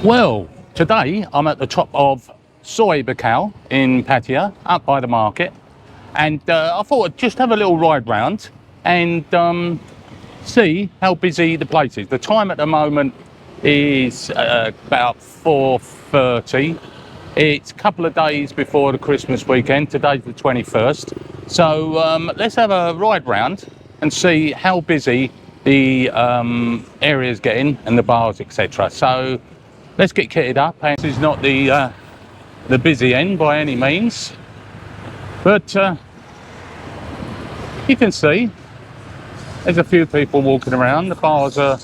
Well, today I'm at the top of Soi Buakhao in Pattaya, up by the market, and I thought I'd just have a little ride round and see how busy the place is. The time at the moment is about 4:30. It's a couple of days before the Christmas weekend. Today's the 21st. So let's have a ride round and see how busy the area is getting and the bars, etc. So let's get kitted up. And this is not the busy end by any means, but you can see there's a few people walking around. The bars are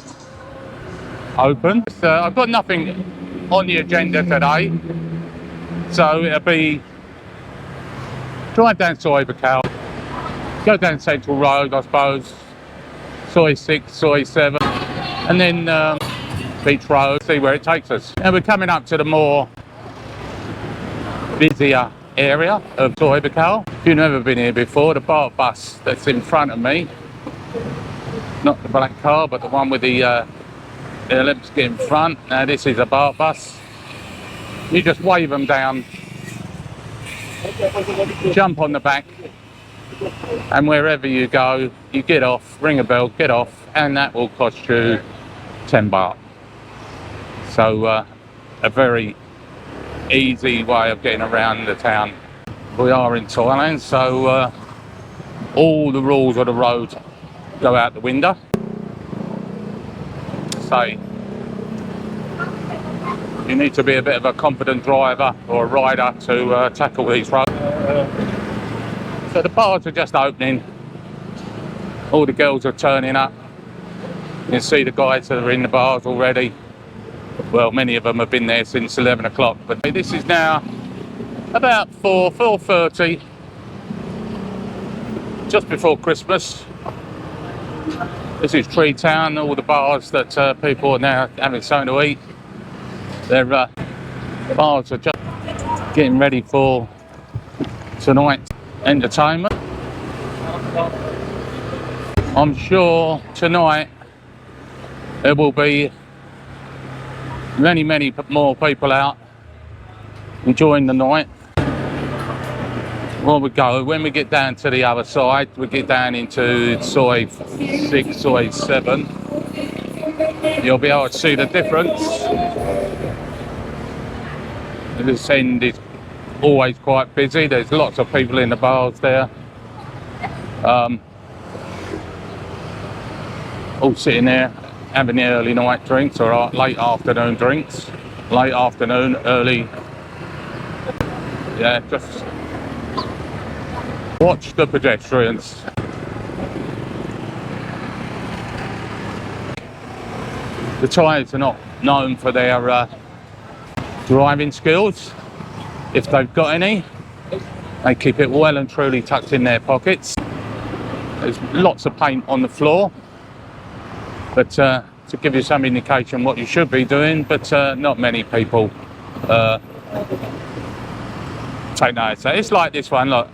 open. I've got nothing on the agenda today, so it'll be drive down Soi Buakhao, go down Central Road, I suppose, Soi 6, Soi 7, and then Beach Road, see where it takes us. And we're coming up to the more busier area of Soi Buakhao. If you've never been here before, the bar bus that's in front of me, not the black car, but the one with the Olympic in front. Now this is a bar bus. You just wave them down, jump on the back, and wherever you go, you get off, ring a bell, get off, and that will cost you 10 baht. So a very easy way of getting around the town. We are in Thailand, so all the rules of the road go out the window. So you need to be a bit of a confident driver or a rider to tackle these roads. So the bars are just opening. All the girls are turning up. You can see the guys that are in the bars already. Well, many of them have been there since 11 o'clock, but this is now about 4:30, just before Christmas. This is Tree Town, all the bars that people are now having something to eat. Their bars are just getting ready for tonight's entertainment. I'm sure tonight there will be many more people out enjoying the night. Well, when we get down to the other side, we get down into Soi 6, Soi 7, you'll be able to see the difference. This end is always quite busy. There's lots of people in the bars there, all sitting there having the early night drinks or late afternoon drinks. Late afternoon, early, yeah, just watch the pedestrians. The Thais are not known for their driving skills. If they've got any, they keep it well and truly tucked in their pockets. There's lots of paint on the floor, but to give you some indication what you should be doing, but not many people take notice. It's like this one, look,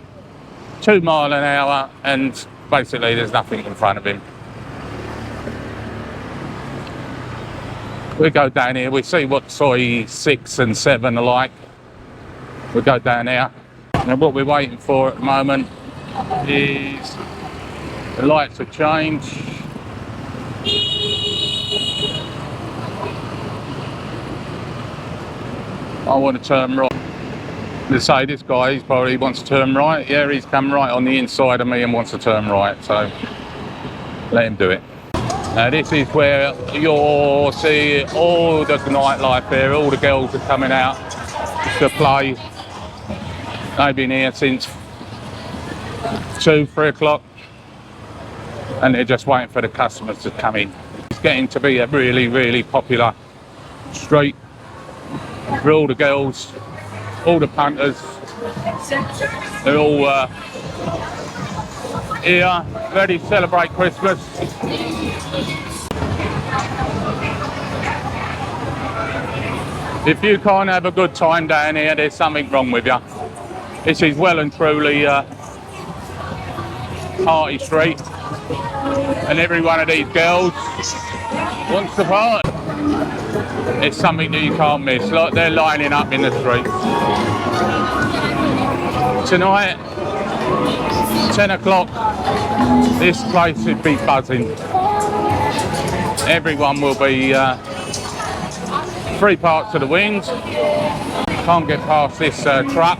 2 miles an hour, and basically there's nothing in front of him. We go down here, we see what Soi 6 and 7 are like. We go down there, and what we're waiting for at the moment is the lights have changed. I want to turn right. To say this guy, he probably wants to turn right. Yeah, he's come right on the inside of me and wants to turn right, so let him do it. Now this is where you'll see all the nightlife here. All the girls are coming out to play. They've been here since 2, 3 o'clock, and they're just waiting for the customers to come in. It's getting to be a really popular street for all the girls, all the punters. They're all here, ready to celebrate Christmas. If you can't have a good time down here, there's something wrong with you. This is well and truly party street, and every one of these girls wants to party. It's something that you can't miss. Like, they're lining up in the streets. Tonight, 10 o'clock, this place should be buzzing. Everyone will be 3 parts to the wind. Can't get past this truck.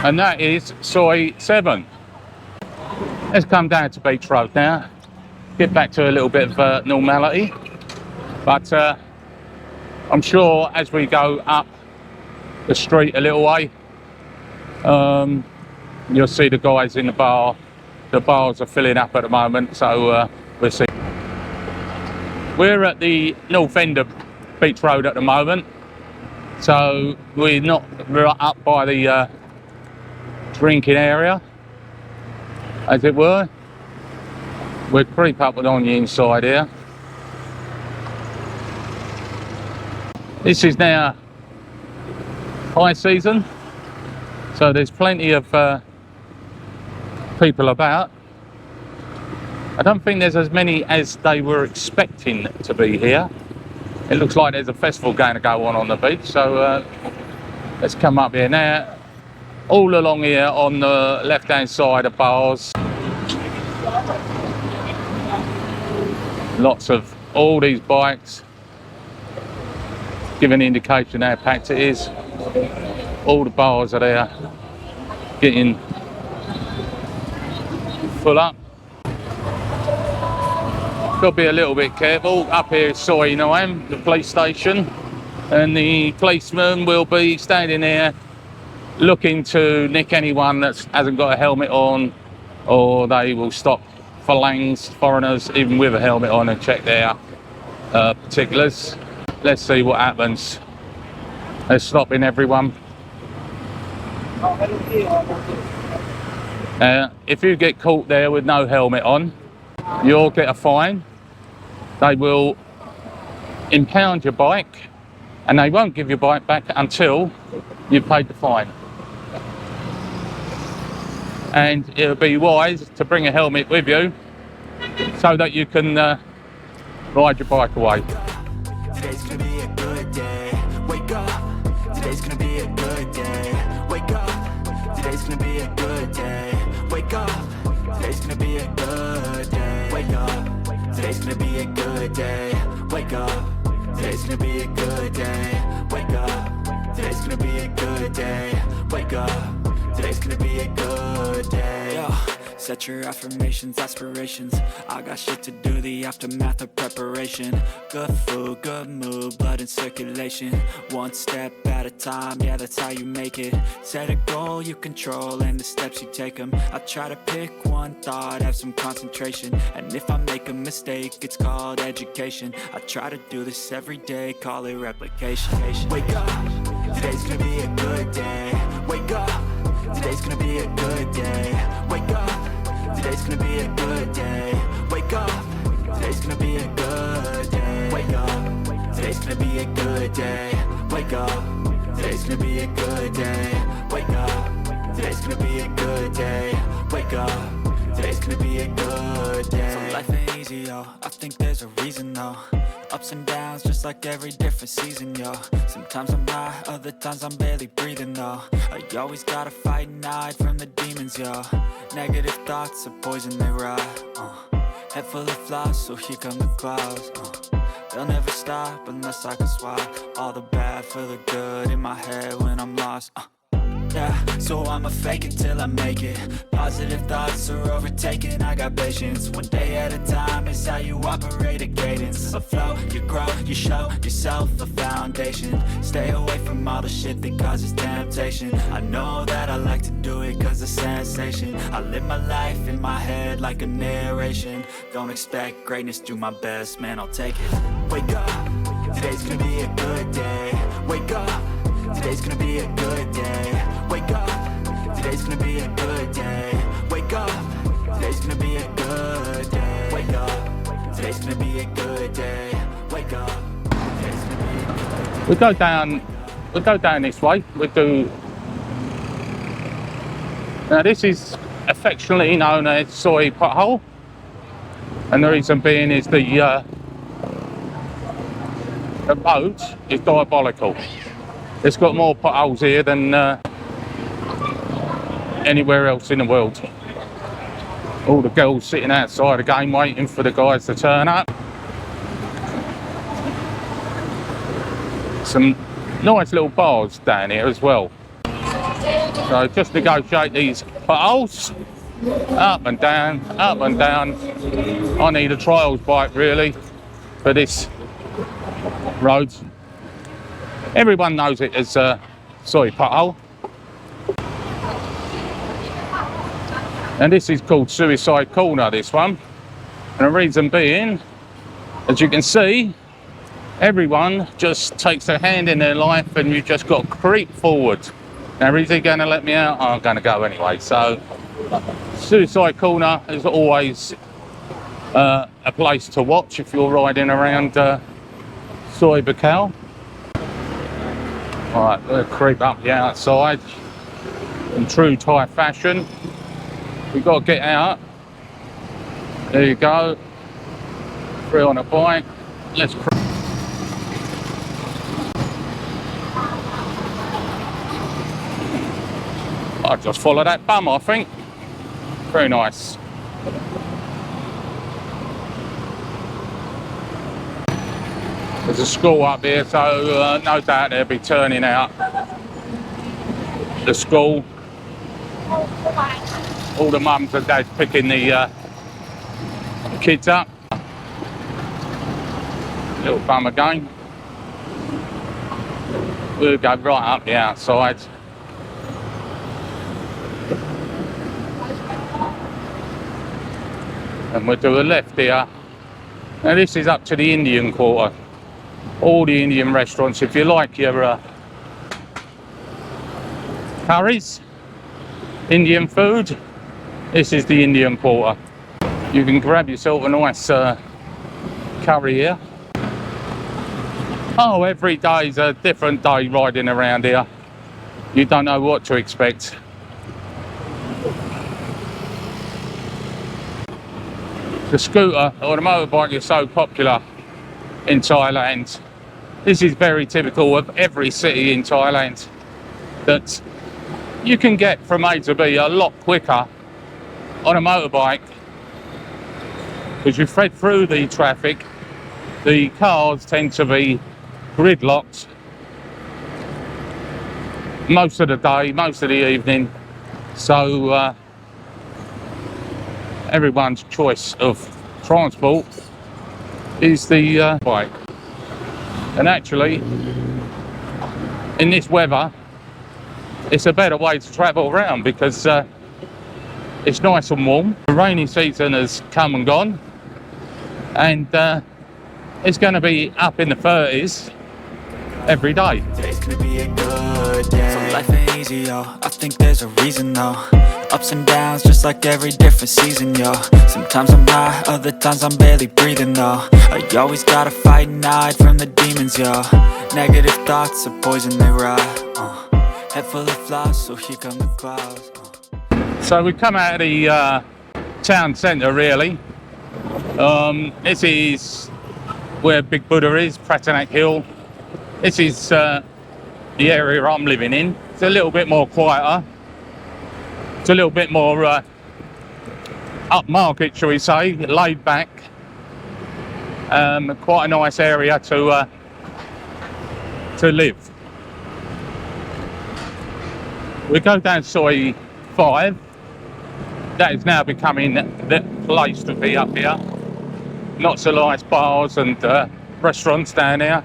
And that is Soy 7. Let's come down to Beach Road now. Get back to a little bit of normality. But I'm sure as we go up the street a little way, you'll see the guys in the bar. The bars are filling up at the moment, so we'll see. We're at the north end of Beach Road at the moment, so we're not right up by the drinking area, as it were. We'll creep up on the inside here. This is now high season, so there's plenty of people about. I don't think there's as many as they were expecting to be here. It looks like there's a festival going to go on the beach, so let's come up here now. All along here on the left hand side of bars, lots of all these bikes, give an indication how packed it is. All the bars are there getting full up. Got to be a little bit careful. Up here is Soy 9, the police station, and the policeman will be standing there looking to nick anyone that hasn't got a helmet on, or they will stop phalanx foreigners even with a helmet on and check their particulars. Let's see what happens. They're stopping everyone. If you get caught there with no helmet on, you'll get a fine. They will impound your bike, and they won't give your bike back until you've paid the fine. And it would be wise to bring a helmet with you so that you can ride your bike away. Today's gonna be a good day. Wake up. Today's gonna be a good day. Wake up. Today's gonna be a good day. Wake up. Today's gonna be a good day. Wake up. Today's gonna be a good day. Wake up. Today's gonna be a good day. Wake up. Today's gonna be a good day. Wake up. Today's gonna be a good day. Yo. Set your affirmations, aspirations. I got shit to do, the aftermath of preparation. Good food, good mood, blood in circulation. One step at a time, yeah, that's how you make it. Set a goal you control and the steps you take them. I try to pick one thought, have some concentration. And if I make a mistake, it's called education. I try to do this every day, call it replication. Wake up, today's gonna be a good day. Wake up, today's gonna be a good day. Wake up. Today's gonna be a good day. Wake up. Today's gonna be a good day. Wake up. Today's gonna be a good day. Wake up. Today's gonna be a good day. Wake up. Today's gonna be a good day. Wake up. Today's gonna be a good day. So life ain't easy, yo. I think there's a reason, though. Ups and downs, just like every different season, yo. Sometimes I'm high, other times I'm barely breathing, though. I always gotta fight and hide from the demons, yo. Negative thoughts are poison, they ride. Head full of flies, so here come the clouds. They'll never stop unless I can swap all the bad for the good in my head when I'm lost. Yeah, so I'ma fake it till I make it. Positive thoughts are overtaken, I got patience. One day at a time is how you operate a cadence. A flow, you grow, you show yourself a foundation. Stay away from all the shit that causes temptation. I know that I like to do it cause it's sensation. I live my life in my head like a narration. Don't expect greatness, do my best, man, I'll take it. Wake up, today's gonna be a good day. Wake up, today's gonna be a good day. Wake up, today's gonna be a good day. Wake up, today's gonna be a good day. Wake up, today's gonna be a good day. Wake up, today's gonna be a good day. We'll go down this way. We'll do Now this is affectionately known as soy pothole, and the reason being is the boat is diabolical. It's got more potholes here than anywhere else in the world. All the girls sitting outside again waiting for the guys to turn up. Some nice little bars down here as well. So just negotiate these potholes, up and down, up and down. I need a trials bike really for this road. Everyone knows it as a soy pothole. And this is called Suicide Corner, this one. And the reason being, as you can see, everyone just takes a hand in their life and you just got to creep forward. Now, is he going to let me out? I'm going to go anyway. So, Suicide Corner is always a place to watch if you're riding around Soy Buakhao. Right, we'll creep up the outside in true Thai fashion. We've got to get out. There you go. Free on a bike. Let's creep. I'll just follow that bum, I think. Very nice. There's a school up here, so no doubt they'll be turning out the school. All the mums and dads picking the kids up. Little bum again. We'll go right up the outside. And we'll do a left here. Now this is up to the Indian quarter. All the Indian restaurants, if you like your curries, Indian food, this is the Indian quarter. You can grab yourself a nice curry here. Oh, every day's a different day riding around here. You don't know what to expect. The scooter or the motorbike is so popular in Thailand. This is very typical of every city in Thailand, that you can get from A to B a lot quicker on a motorbike because you thread through the traffic. The cars tend to be gridlocked most of the day, most of the evening, so everyone's choice of transport is the bike. And actually, in this weather, it's a better way to travel around because it's nice and warm. The rainy season has come and gone, and it's going to be up in the 30s every day. Today's gonna be a good day. So life ain't easy, yo. I think there's a reason, though. Ups and downs, just like every different season, yo. Sometimes I'm high, other times I'm barely breathing, though. I always gotta fight and hide from the demons, yo. Negative thoughts are poison, they rot. Head full of flies, so here come the clouds. So we come out of the town centre, really. This is where Big Buddha is, Pattaya Hill. This is the area I'm living in. It's a little bit more quieter. It's a little bit more upmarket, shall we say, laid back. Quite a nice area to live. We go down Soy 5. That is now becoming the place to be up here. Lots of nice bars and restaurants down here.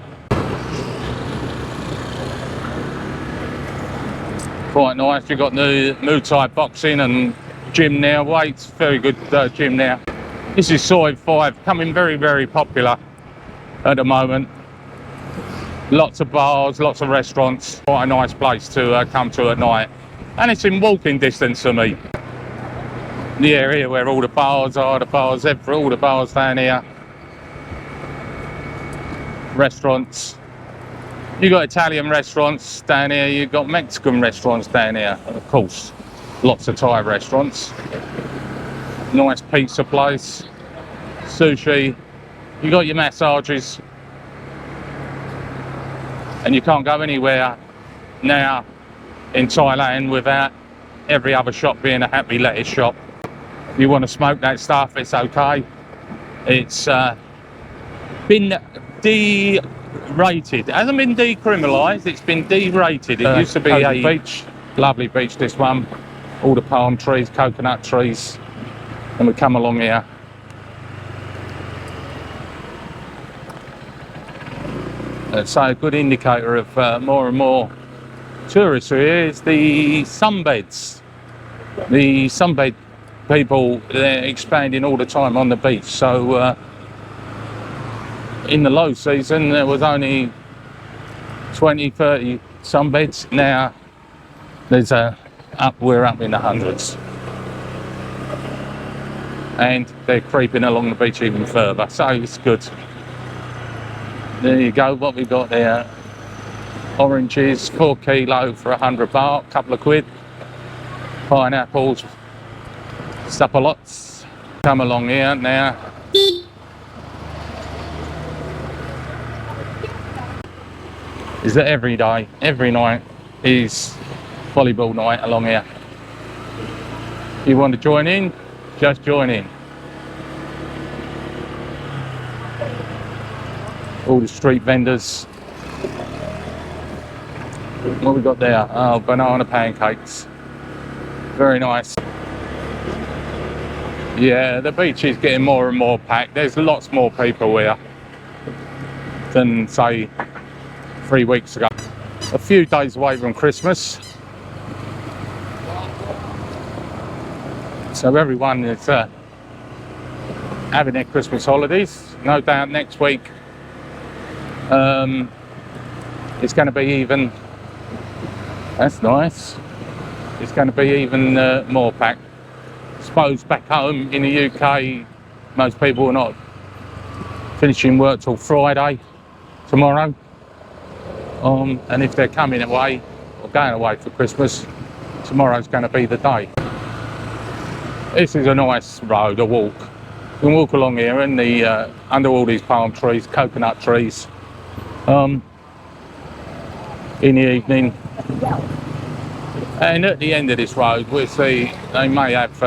Quite nice. You've got new Muay Thai boxing and gym now. Weights, very good gym now. This is Soy 5, coming very, very popular at the moment. Lots of bars, lots of restaurants. Quite a nice place to come to at night. And it's in walking distance to me. The area where all the bars are, all the bars down here. Restaurants. You've got Italian restaurants down here, you've got Mexican restaurants down here, of course. Lots of Thai restaurants. Nice pizza place. Sushi. You got your massages. And you can't go anywhere now in Thailand without every other shop being a happy lettuce shop. If you want to smoke that stuff, it's okay. It's been derated. It hasn't been decriminalised, it's been derated. It used to be a beach, lovely beach this one. All the palm trees, coconut trees. And we come along here. So a good indicator of more and more tourists here is the sunbeds. The sunbed people, they're expanding all the time on the beach. So in the low season there was only 20, 30 sunbeds. Now there's we're up in the hundreds. And they're creeping along the beach even further, so it's good. There you go, what we got there. Oranges, 4 kilo for 100 baht, couple of quid. Pineapples, sapalots. Come along here now. Is that every day, every night is volleyball night along here. If you want to join in, just join in. All the street vendors. What we got there? Oh, banana pancakes. Very nice. Yeah, the beach is getting more and more packed. There's lots more people here than, say, 3 weeks ago. A few days away from Christmas. So everyone is having their Christmas holidays. No doubt next week it's going to be even, that's nice, it's going to be even more packed. I suppose back home in the UK most people are not finishing work till Friday, tomorrow, and if they're coming away or going away for Christmas, tomorrow's going to be the day. This is a nice road to walk. You can walk along here in the under all these palm trees, coconut trees. In the evening, and at the end of this road we'll see they may have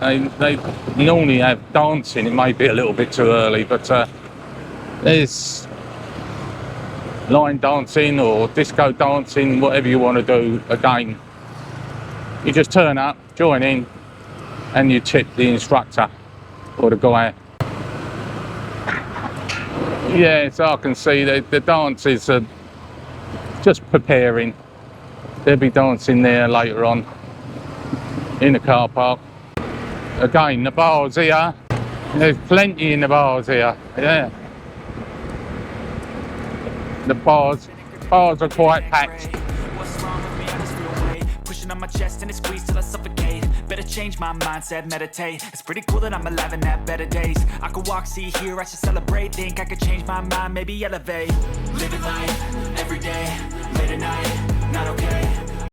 they normally have dancing. It may be a little bit too early, but there's line dancing or disco dancing, whatever you want to do. Again, you just turn up, join in, and you tip the instructor or the guy. Yeah, so I can see that the dances are just preparing. They'll be dancing there later on in the car park. Again, the bars here, there's plenty in the bars here, yeah. The bars are quite packed. On my chest and it squeeze till I suffocate. Better change my mindset, meditate. It's pretty cool that I'm alive and have better days. I could walk, see, hear, I should celebrate. Think I could change my mind, maybe elevate. Living life, every day, late at night, not okay.